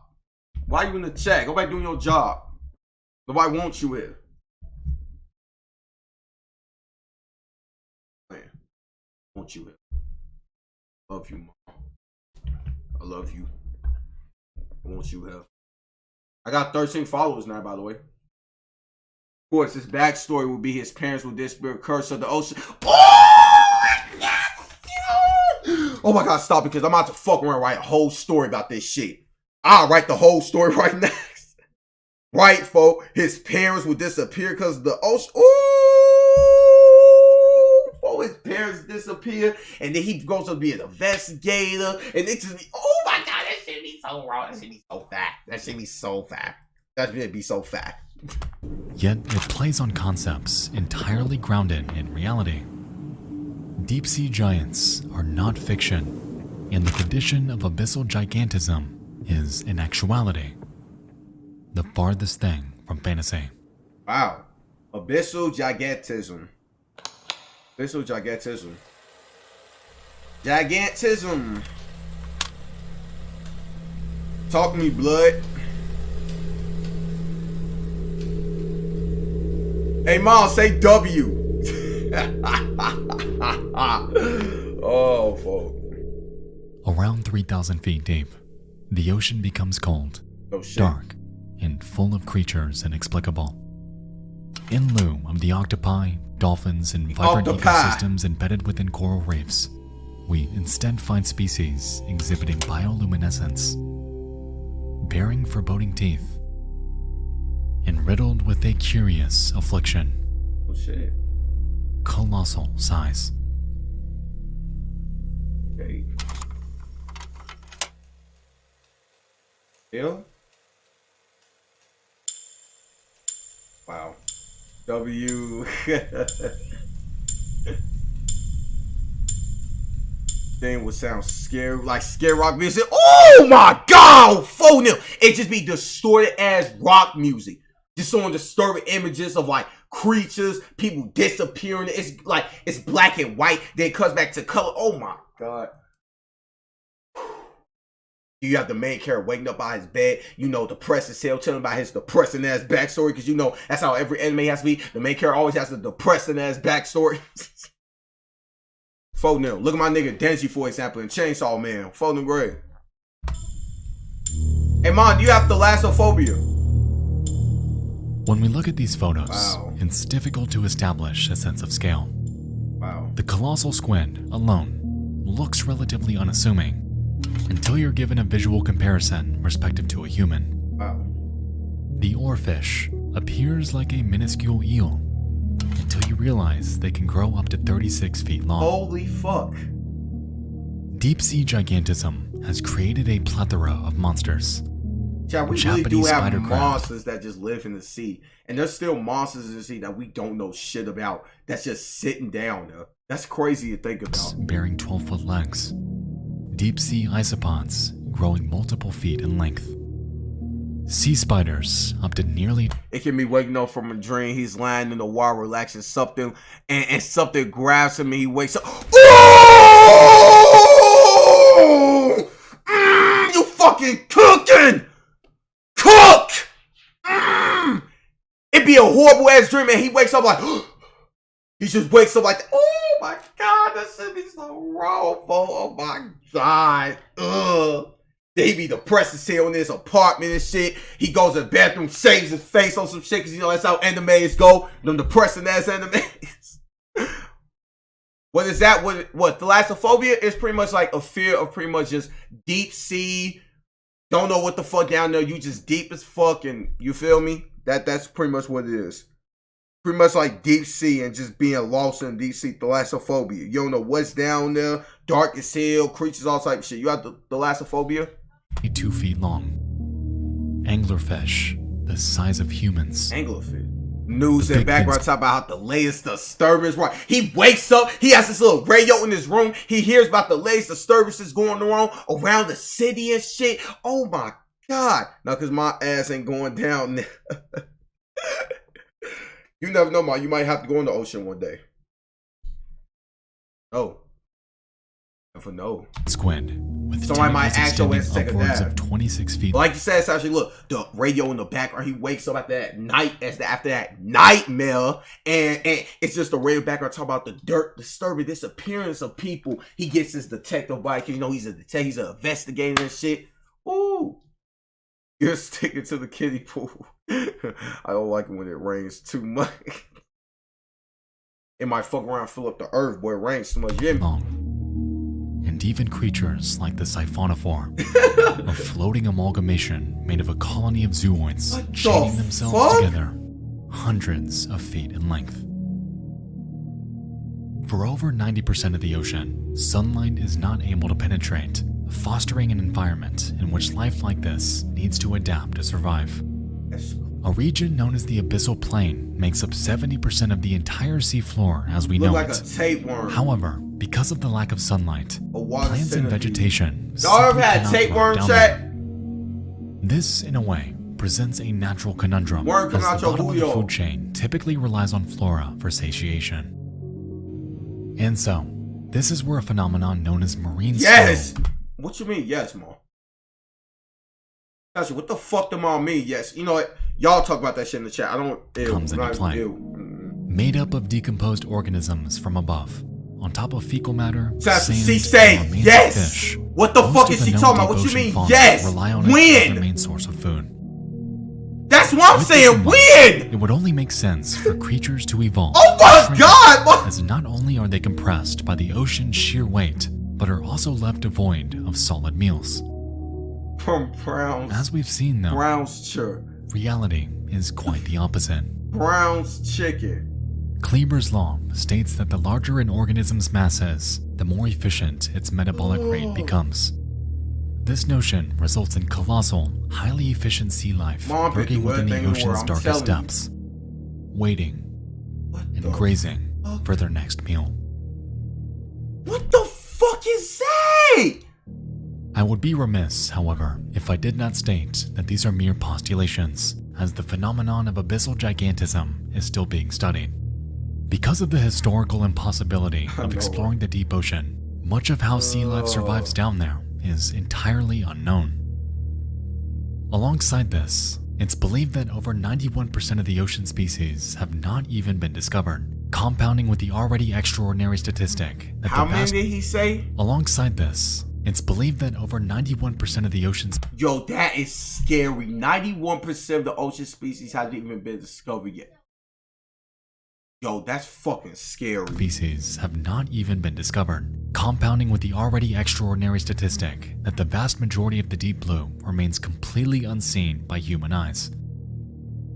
Speaker 1: Why you in the chat? Go back doing your job. Nobody wants you here. Man, want you here. Love you, Mom. I love you. I want you here. I got 13 followers now, by the way. Of course, his backstory will be his parents with this spirit curse of the ocean. Oh my God, stop it, because I'm about to fuck around and write a whole story about this shit. I'll write the whole story right next. Right, folks. His parents will disappear because of the ocean. Ooh! His parents disappear, and then he goes to be an investigator, and it just be, oh my God, that shit be so raw. That shit be so fat. That shit be so fat. That shit be so fat.
Speaker 4: Yet it plays on concepts entirely grounded in reality. Deep sea giants are not fiction. and the condition of abyssal gigantism is, in actuality, the farthest thing from fantasy.
Speaker 1: Wow. Abyssal gigantism. Abyssal gigantism. Gigantism. Talk to me, blood. Hey, Mom, say W. Oh, fuck.
Speaker 4: Around 3,000 feet deep, the ocean becomes cold,
Speaker 1: Oh, shit.
Speaker 4: dark, and full of creatures inexplicable. In lieu of the octopi, dolphins, and vibrant
Speaker 1: Octopi.
Speaker 4: ecosystems embedded within coral reefs, we instead find species exhibiting bioluminescence, bearing foreboding teeth, and riddled with a curious affliction:
Speaker 1: Oh, shit.
Speaker 4: colossal size.
Speaker 1: Okay. Yeah. Wow. W. Thing would sound scary, like scary rock music. Oh my god! Phone them. It just be distorted ass rock music. Just showing disturbing images of like creatures, people disappearing. It's like it's black and white, then it comes back to color. Oh my god. You have the main character waking up by his bed, you know, depressed as hell, telling about his depressing ass backstory, because you know that's how every anime has to be. The main character always has a depressing ass backstory. Phone them. Look at my nigga Denji, for example, in Chainsaw Man. Phone them great. Hey, Mom, do you have thalassophobia?
Speaker 4: When we look at these photos,
Speaker 1: Wow.
Speaker 4: it's difficult to establish a sense of scale.
Speaker 1: Wow.
Speaker 4: The colossal squid alone looks relatively unassuming until you're given a visual comparison respective to a human.
Speaker 1: Wow.
Speaker 4: The oarfish appears like a minuscule eel until you realize they can grow up to 36 feet long.
Speaker 1: Holy fuck.
Speaker 4: Deep sea gigantism has created a plethora of monsters.
Speaker 1: Chad, we really do
Speaker 4: Japanese
Speaker 1: have
Speaker 4: spider crab.
Speaker 1: monsters that just live in the sea. And there's still monsters in the sea that we don't know shit about. That's just sitting down there. That's crazy to think about.
Speaker 4: Bearing 12-foot legs. Deep sea isopods growing multiple feet in length. Sea spiders up to nearly...
Speaker 1: It can be waking up from a dream. He's lying in the water, relaxing something, and something grabs him and he wakes up. Oh! You fucking cooking! Cook! It'd be a horrible ass dream and he wakes up like... He just wakes up like, oh my god, that shit be so wrong, oh my god. Ugh. Then he be depressed as hell in his apartment and shit. He goes to the bathroom, shaves his face on some shit, because you know that's how animes go. Them depressing ass animes. What is that? What? Thalassophobia is pretty much like a fear of pretty much just deep sea. Don't know what the fuck down there. You just deep as fuck, and you feel me? That's pretty much what it is. Pretty much like deep sea and just being lost in deep sea. Thalassophobia. You don't know what's down there. Dark as hell, creatures, all type of shit. You have the thalassophobia?
Speaker 4: 2 feet long. Anglerfish, the size of humans.
Speaker 1: Anglerfish. News
Speaker 4: The
Speaker 1: in
Speaker 4: big
Speaker 1: background
Speaker 4: fins-
Speaker 1: talk about how the latest disturbance. Right. He wakes up. He has this little radio in his room. He hears about the latest disturbances going on around the city and shit. Oh my god. Now, because my ass ain't going down there. You never know, man. You might have to go in the ocean one day. Oh. Never know.
Speaker 4: Squid, with
Speaker 1: Somebody might
Speaker 4: tentacles
Speaker 1: ask your ass to
Speaker 4: extending
Speaker 1: take a
Speaker 4: upwards
Speaker 1: dive.
Speaker 4: of 26 feet.
Speaker 1: Like you said, it's actually, look, the radio in the background, he wakes up after that night, after that nightmare, and it's just the radio background talking about the disturbing disappearance of people. He gets his detective bike, you know, he's a detective, he's an investigator and shit. Ooh. You're sticking to the kiddie pool. I don't like it when it rains too much. It might fuck around and fill up the earth, boy. It rains too much. Yeah.
Speaker 4: Long. And even creatures like the siphonophore, a floating amalgamation made of a colony of zooids
Speaker 1: What the
Speaker 4: chaining themselves
Speaker 1: fuck?
Speaker 4: together hundreds of feet in length. For over 90% of the ocean, sunlight is not able to penetrate, fostering an environment in which life like this needs to adapt to survive.
Speaker 1: That's
Speaker 4: A region known as the abyssal plain makes up 70% of the entire seafloor as we
Speaker 1: look
Speaker 4: know
Speaker 1: like
Speaker 4: it.
Speaker 1: a tapeworm.
Speaker 4: However, Because of the lack of sunlight,
Speaker 1: water
Speaker 4: plants and
Speaker 1: centipede.
Speaker 4: vegetation
Speaker 1: Y'all ever
Speaker 4: simply
Speaker 1: had
Speaker 4: cannot
Speaker 1: tapeworm
Speaker 4: thrive down
Speaker 1: chat?
Speaker 4: there. This, in a way, presents a natural conundrum,
Speaker 1: Worm
Speaker 4: as
Speaker 1: come out
Speaker 4: the
Speaker 1: your
Speaker 4: bottom of the
Speaker 1: booty hole.
Speaker 4: food chain typically relies on flora for satiation. And so, this is where a phenomenon known as marine
Speaker 1: Yes!
Speaker 4: scale.
Speaker 1: What you mean, yes, Mom? Gotcha, what the fuck do Mom mean, yes? You know what? Y'all talk about that shit in the chat. I don't...
Speaker 4: Comes into play. Made up of decomposed organisms from above, on top of fecal matter,
Speaker 1: That's what
Speaker 4: sand,
Speaker 1: she say,
Speaker 4: and remains
Speaker 1: yes!
Speaker 4: of fish.
Speaker 1: What the
Speaker 4: Most
Speaker 1: fuck
Speaker 4: of
Speaker 1: is
Speaker 4: the
Speaker 1: she
Speaker 4: known
Speaker 1: talking about?
Speaker 4: deep
Speaker 1: What you
Speaker 4: ocean
Speaker 1: mean,
Speaker 4: fauna
Speaker 1: yes?
Speaker 4: rely on it as
Speaker 1: When?
Speaker 4: their main source of food.
Speaker 1: That's what I'm
Speaker 4: With this
Speaker 1: saying,
Speaker 4: in mind,
Speaker 1: when?
Speaker 4: It would only make sense for creatures to evolve.
Speaker 1: Oh my
Speaker 4: shrink,
Speaker 1: god! What?
Speaker 4: As not only are they compressed by the ocean's sheer weight, but are also left devoid of solid meals.
Speaker 1: From Brown's...
Speaker 4: As we've seen though,
Speaker 1: Brown's church.
Speaker 4: reality is quite the opposite.
Speaker 1: Brown's chicken.
Speaker 4: Kleber's law states that the larger an organism's mass is, the more efficient its metabolic rate becomes. This notion results in colossal, highly efficient sea life
Speaker 1: Mom picked
Speaker 4: lurking
Speaker 1: the
Speaker 4: within
Speaker 1: weird
Speaker 4: the
Speaker 1: thing in the
Speaker 4: ocean's
Speaker 1: world, I'm
Speaker 4: darkest
Speaker 1: telling you.
Speaker 4: depths, waiting
Speaker 1: What
Speaker 4: and
Speaker 1: the...
Speaker 4: grazing for their next meal.
Speaker 1: What the fuck is that?
Speaker 4: I would be remiss, however, if I did not state that these are mere postulations, as the phenomenon of abyssal gigantism is still being studied. Because of the historical impossibility of exploring the deep ocean, much of how sea life survives down there is entirely unknown. Alongside this, it's believed that over 91% of the ocean species have not even been discovered, compounding with the already extraordinary statistic that
Speaker 1: How
Speaker 4: the
Speaker 1: many
Speaker 4: vast...
Speaker 1: did he say?
Speaker 4: Alongside this, it's believed that over 91% of the ocean's
Speaker 1: Yo, that is scary. 91% of the ocean species hasn't even been discovered yet. Yo, that's fucking scary.
Speaker 4: species have not even been discovered, compounding with the already extraordinary statistic that the vast majority of the deep blue remains completely unseen by human eyes.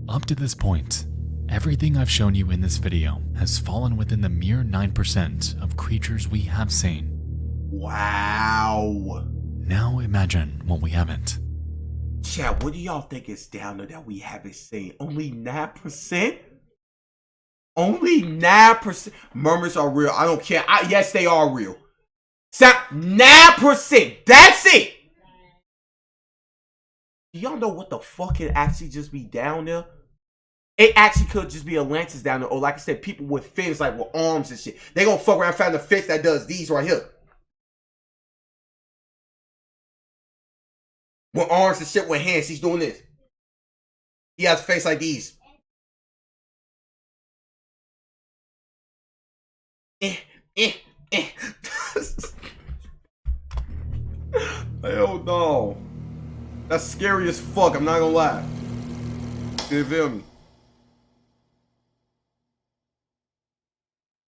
Speaker 4: Up to this point, everything I've shown you in this video has fallen within the mere 9% of creatures we have seen.
Speaker 1: Wow.
Speaker 4: Now imagine what we haven't.
Speaker 1: Chat, what do y'all think is down there that we haven't seen? Only 9%? Only 9%. Murmurs are real. I don't care. Yes, they are real. 9%. That's it. Do y'all know what the fuck could actually just be down there? It actually could just be Atlantis down there. Or like I said, people with fins, like with arms and shit. They gonna fuck around and find a fish that does these right here. With arms and shit with hands. He's doing this. He has a face like these. Hell no. That's scary as fuck, I'm not gonna lie. You feel me?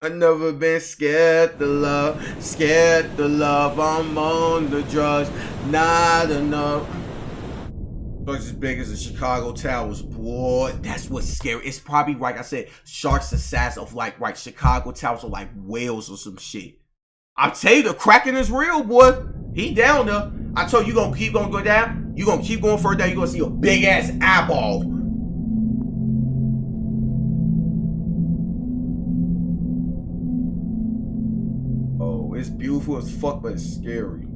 Speaker 1: I never been scared to love, I'm on the drugs, not enough. Sharks as big as the Chicago Towers, boy. That's what's scary. It's probably, like I said, sharks the size of like, right, Chicago Towers are like whales or some shit. I tell you, the Kraken is real, boy. He down there. I told you, gonna keep go down. You gonna keep going further down. You gonna see a big ass eyeball. Oh, it's beautiful as fuck, but it's scary.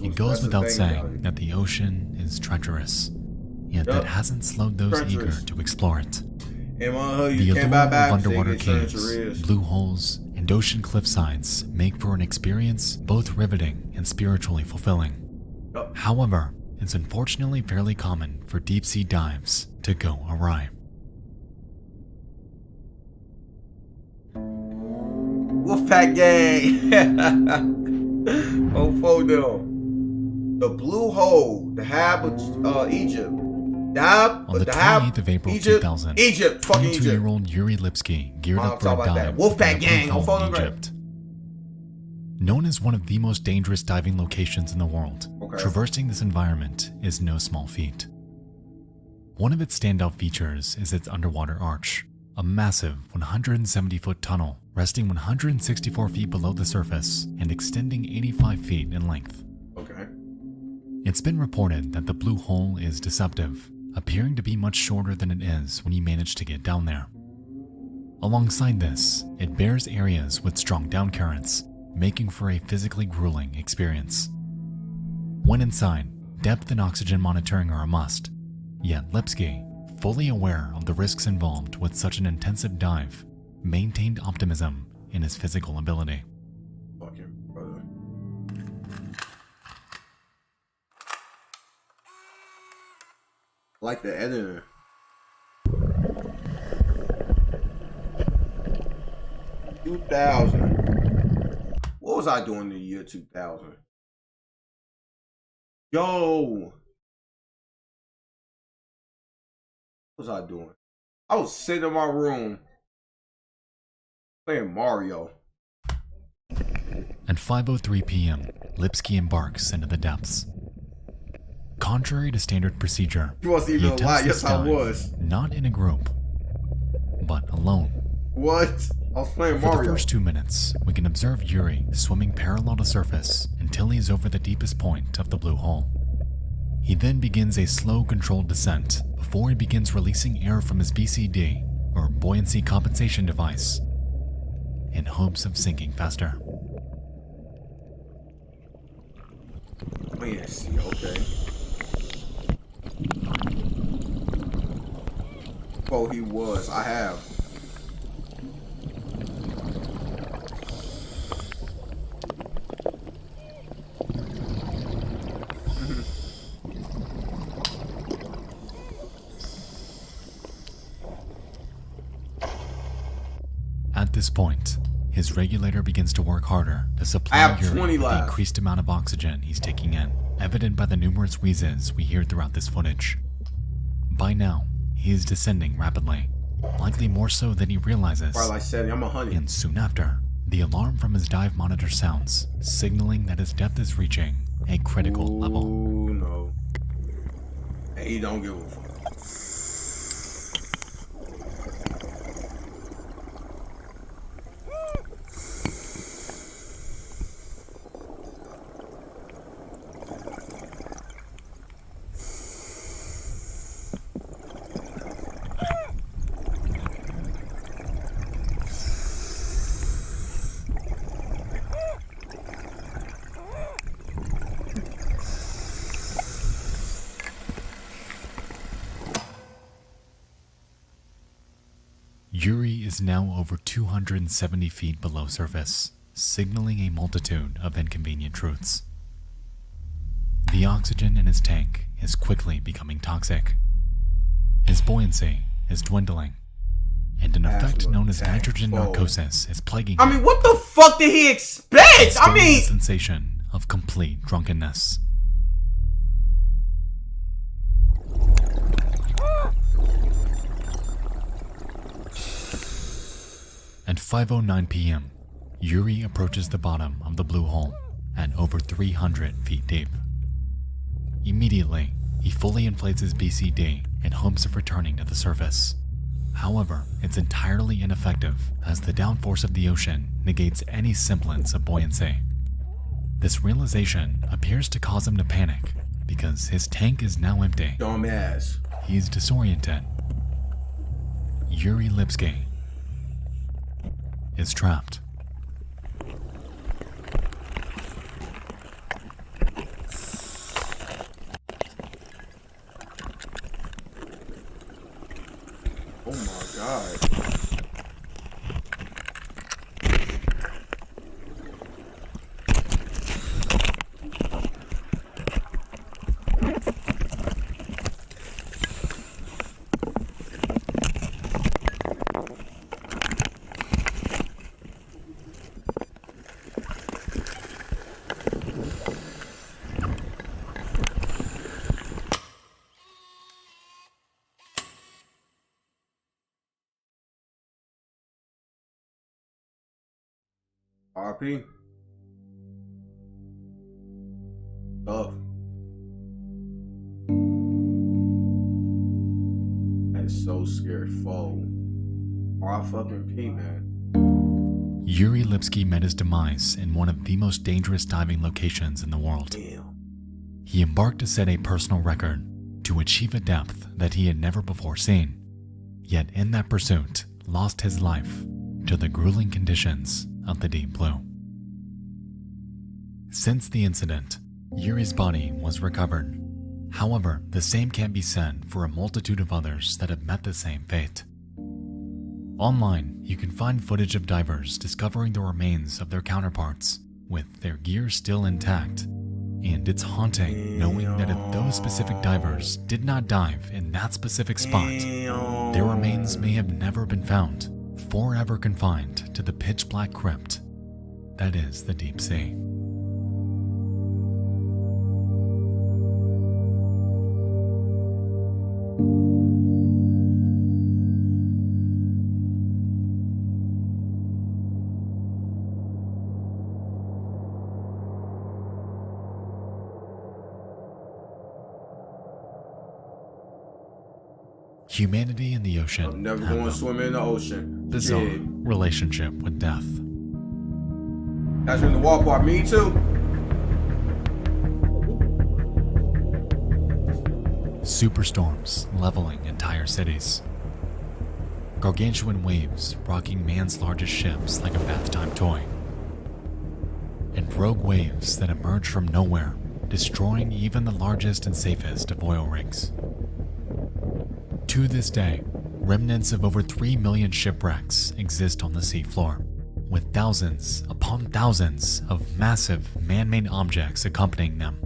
Speaker 4: It goes without saying that the ocean is treacherous, yet that hasn't slowed those eager to explore it. The allure of underwater caves, blue holes, and ocean cliffsides make for an experience both riveting and spiritually fulfilling. However, it's unfortunately fairly common for deep-sea dives to go awry.
Speaker 1: Wolfpack gang! Oh, photo. The blue hole, the Hab of Egypt.
Speaker 4: On the 28th of April 2000,
Speaker 1: Egypt, fucking Egypt.
Speaker 4: 22-year-old Yuri Lipsky geared up for a dive
Speaker 1: Wolfpack
Speaker 4: in the
Speaker 1: gang,
Speaker 4: Blue
Speaker 1: on
Speaker 4: Hole
Speaker 1: phone
Speaker 4: in Egypt. Known as one of the most dangerous diving locations in the world, traversing this environment is no small feat. One of its standout features is its underwater arch, a massive 170-foot tunnel resting 164 feet below the surface and extending 85 feet in length. It's been reported that the blue hole is deceptive, appearing to be much shorter than it is when you manage to get down there. Alongside this, it bears areas with strong down currents, making for a physically grueling experience. When inside, depth and oxygen monitoring are a must, yet Lipsky, fully aware of the risks involved with such an intensive dive, maintained optimism in his physical ability.
Speaker 1: Fucking brother. Like the editor. What was I doing in the year 2000? Yo. What was I doing? I was sitting in my room playing Mario.
Speaker 4: At 5:03 p.m., Lipsky embarks into the depths. Contrary to standard procedure,
Speaker 1: You wasn't even
Speaker 4: he
Speaker 1: alive.
Speaker 4: attempts
Speaker 1: Yes,
Speaker 4: this
Speaker 1: I
Speaker 4: dive
Speaker 1: was.
Speaker 4: not in a group, but alone.
Speaker 1: What? I was playing
Speaker 4: For
Speaker 1: Mario.
Speaker 4: the first 2 minutes, we can observe Yuri swimming parallel to surface until he's over the deepest point of the blue hole. He then begins a slow, controlled descent before he begins releasing air from his BCD, or buoyancy compensation device, in hopes of sinking faster.
Speaker 1: Man, see, okay. Oh, he was. I have.
Speaker 4: At this point, his regulator begins to work harder to
Speaker 1: I
Speaker 4: supply
Speaker 1: have
Speaker 4: Yuri
Speaker 1: 20
Speaker 4: with the
Speaker 1: left.
Speaker 4: increased amount of oxygen he's taking in, evident by the numerous wheezes we hear throughout this footage. By now, he is descending rapidly, likely more so than he realizes,
Speaker 1: Probably like 70. I'm 100.
Speaker 4: and soon after, the alarm from his dive monitor sounds, signaling that his depth is reaching a critical level.
Speaker 1: Ooh, no. And he don't give a fuck.
Speaker 4: Yuri is now over 270 feet below surface, signaling a multitude of inconvenient truths. The oxygen in his tank is quickly becoming toxic. His buoyancy is dwindling, and an effect known as nitrogen narcosis is plaguing him.
Speaker 1: I mean, what the fuck did he expect? I
Speaker 4: instilling
Speaker 1: mean,
Speaker 4: the sensation of complete drunkenness. At 5:09 p.m., Yuri approaches the bottom of the blue hole at over 300 feet deep. Immediately, he fully inflates his BCD in hopes of returning to the surface. However, it's entirely ineffective as the downforce of the ocean negates any semblance of buoyancy. This realization appears to cause him to panic because his tank is now empty.
Speaker 1: dumbass.
Speaker 4: He's disoriented. Yuri Lipsky is trapped.
Speaker 1: Oh my god. RP. Tough. That is so scary. Foe. R-fucking-P, man.
Speaker 4: Yuri Lipsky met his demise in one of the most dangerous diving locations in the world.
Speaker 1: Damn.
Speaker 4: He embarked to set a personal record to achieve a depth that he had never before seen. Yet in that pursuit, lost his life to the grueling conditions of the deep blue. Since the incident, Yuri's body was recovered. However, the same can't be said for a multitude of others that have met the same fate. Online, you can find footage of divers discovering the remains of their counterparts, with their gear still intact. And it's haunting knowing that if those specific divers did not dive in that specific spot, their remains may have never been found, forever confined to the pitch black crypt that is the deep sea. Humanity in the ocean
Speaker 1: I'm never
Speaker 4: have
Speaker 1: going
Speaker 4: a
Speaker 1: swimming in the ocean.
Speaker 4: bizarre
Speaker 1: Shit.
Speaker 4: relationship with death.
Speaker 1: That's when the wall part. Me too.
Speaker 4: Superstorms leveling entire cities. Gargantuan waves rocking man's largest ships like a bath-time toy. And rogue waves that emerge from nowhere, destroying even the largest and safest of oil rigs. To this day, remnants of over 3 million shipwrecks exist on the seafloor, with thousands upon thousands of massive man-made objects accompanying them.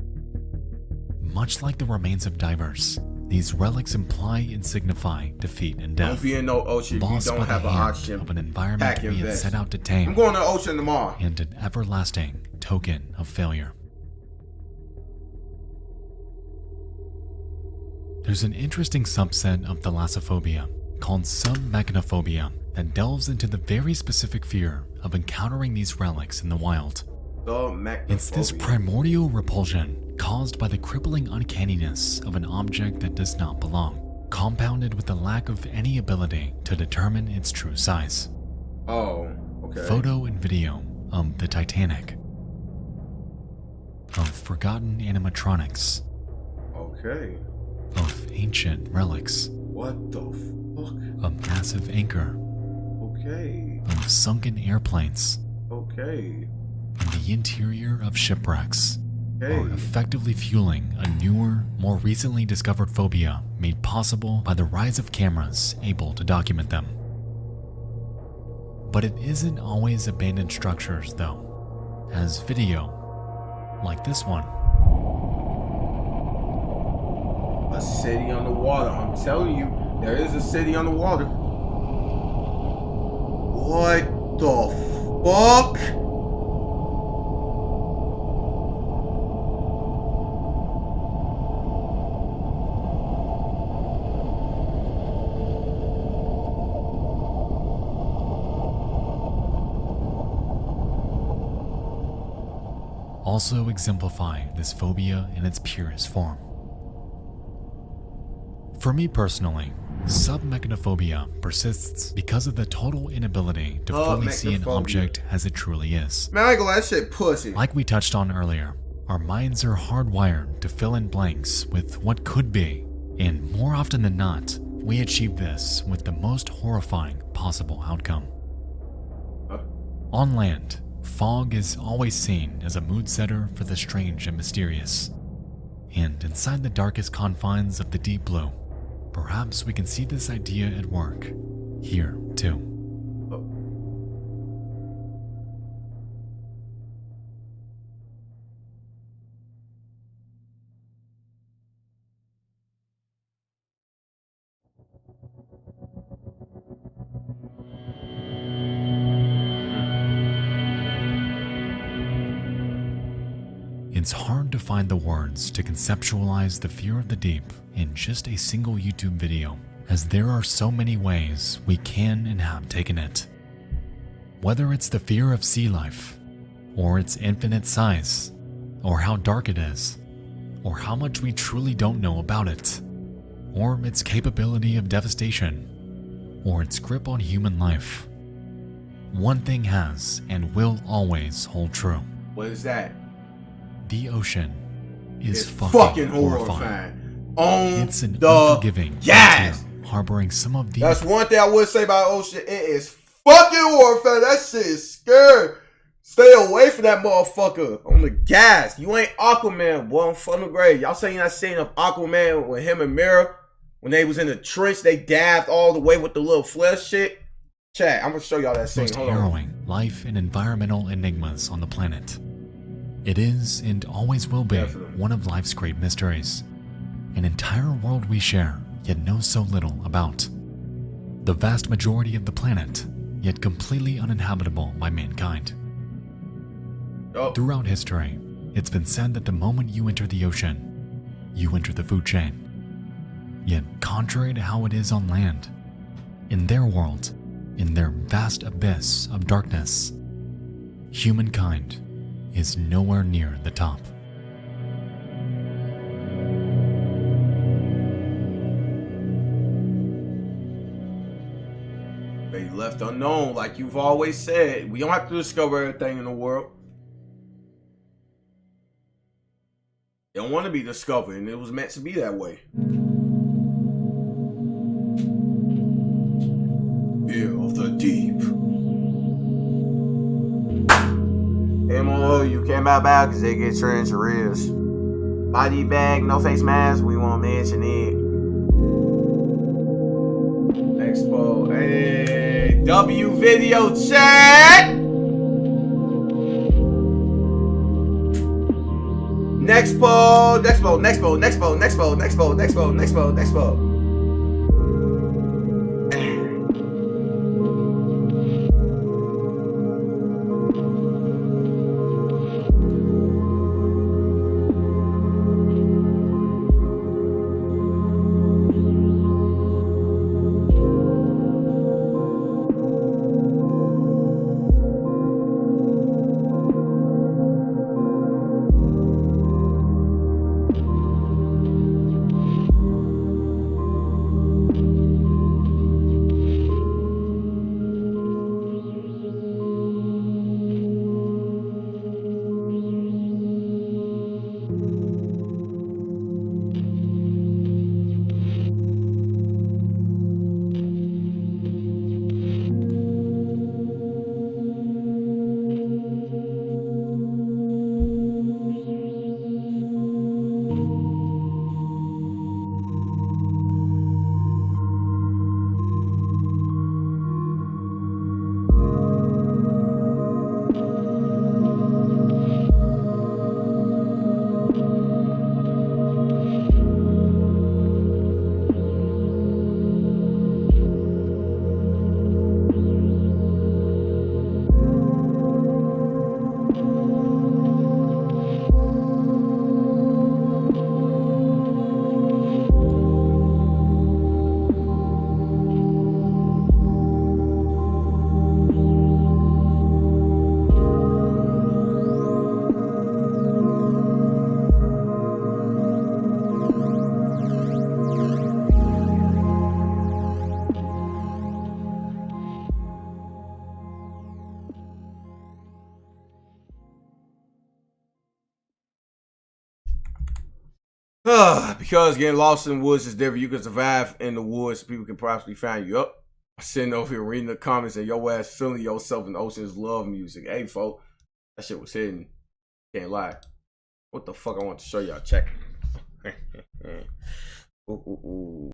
Speaker 4: Much like the remains of divers, these relics imply and signify defeat and
Speaker 1: Don't
Speaker 4: death,
Speaker 1: be in no ocean if you
Speaker 4: lost
Speaker 1: don't
Speaker 4: by the
Speaker 1: have an
Speaker 4: hand
Speaker 1: oxygen
Speaker 4: of an environment
Speaker 1: pack
Speaker 4: we had
Speaker 1: vest.
Speaker 4: set out to
Speaker 1: I'm
Speaker 4: tame,
Speaker 1: going to the ocean tomorrow.
Speaker 4: and an everlasting token of failure. There's an interesting subset of thalassophobia called submechanophobia that delves into the very specific fear of encountering these relics in the wild. It's this primordial repulsion caused by the crippling uncanniness of an object that does not belong, compounded with the lack of any ability to determine its true size.
Speaker 1: Oh, okay.
Speaker 4: Photo and video of the Titanic, of forgotten animatronics,
Speaker 1: Okay.
Speaker 4: of ancient relics,
Speaker 1: What the fuck?
Speaker 4: a massive anchor,
Speaker 1: Okay.
Speaker 4: of sunken airplanes,
Speaker 1: Okay.
Speaker 4: and the interior of shipwrecks
Speaker 1: Okay.
Speaker 4: are effectively fueling a newer, more recently discovered phobia made possible by the rise of cameras able to document them. But it isn't always abandoned structures though, as video, like this one,
Speaker 1: A city on the water. I'm telling you, there is a city on the water. What the fuck?
Speaker 4: also exemplify this phobia in its purest form. For me personally, submechanophobia persists because of the total inability to fully see an object as it truly is.
Speaker 1: Man, I ain't gonna lie, that shit pussy.
Speaker 4: Like we touched on earlier, our minds are hardwired to fill in blanks with what could be, and more often than not, we achieve this with the most horrifying possible outcome. On land, fog is always seen as a mood setter for the strange and mysterious. And inside the darkest confines of the deep blue, perhaps we can see this idea at work here too. It's hard to find the words to conceptualize the fear of the deep in just a single YouTube video, as there are so many ways we can and have taken it. Whether it's the fear of sea life, or its infinite size, or how dark it is, or how much we truly don't know about it, or its capability of devastation, or its grip on human life. One thing has and will always hold true.
Speaker 1: What is that?
Speaker 4: The ocean is
Speaker 1: It's
Speaker 4: fucking
Speaker 1: fucking
Speaker 4: horrifying.
Speaker 1: horrifying. On
Speaker 4: It's an
Speaker 1: the
Speaker 4: unforgiving,
Speaker 1: yes.
Speaker 4: brutal, harboring some of the...
Speaker 1: That's one thing I would say about ocean. It is fucking warfare. That shit is scary. Stay away from that motherfucker on the gas. You ain't Aquaman, boy. I'm from the grave. Y'all saying that scene of Aquaman with him and Mira when they was in the trench, they dabbed all the way with the little flesh shit. Chat, I'm gonna show y'all that scene.
Speaker 4: most
Speaker 1: Hold on.
Speaker 4: harrowing life and environmental enigmas on the planet. It is and always will be
Speaker 1: Definitely.
Speaker 4: one of life's great mysteries. An entire world we share, yet know so little about. The vast majority of the planet, yet completely uninhabitable by mankind.
Speaker 1: Oh,
Speaker 4: Throughout history, it's been said that the moment you enter the ocean, you enter the food chain. Yet, contrary to how it is on land, in their world, in their vast abyss of darkness, humankind is nowhere near the top.
Speaker 1: they left unknown, like you've always said. We don't have to discover everything in the world. They don't want to be discovered, and it was meant to be that way. Fear of the deep. MO, you came out bad because they get trench arrears. Body bag, no face mask, we won't mention it. Expo, hey, W video chat. Next poll, next poll, next poll, next poll, next poll, next poll, next poll, next poll, next poll. Because getting lost in the woods is different. You can survive in the woods. People can possibly find you up. I'm sitting over here reading the comments and your ass feeling yourself in the ocean's love music. Hey, folks, that shit was hidden. Can't lie. What the fuck I want to show y'all? Check. Ooh.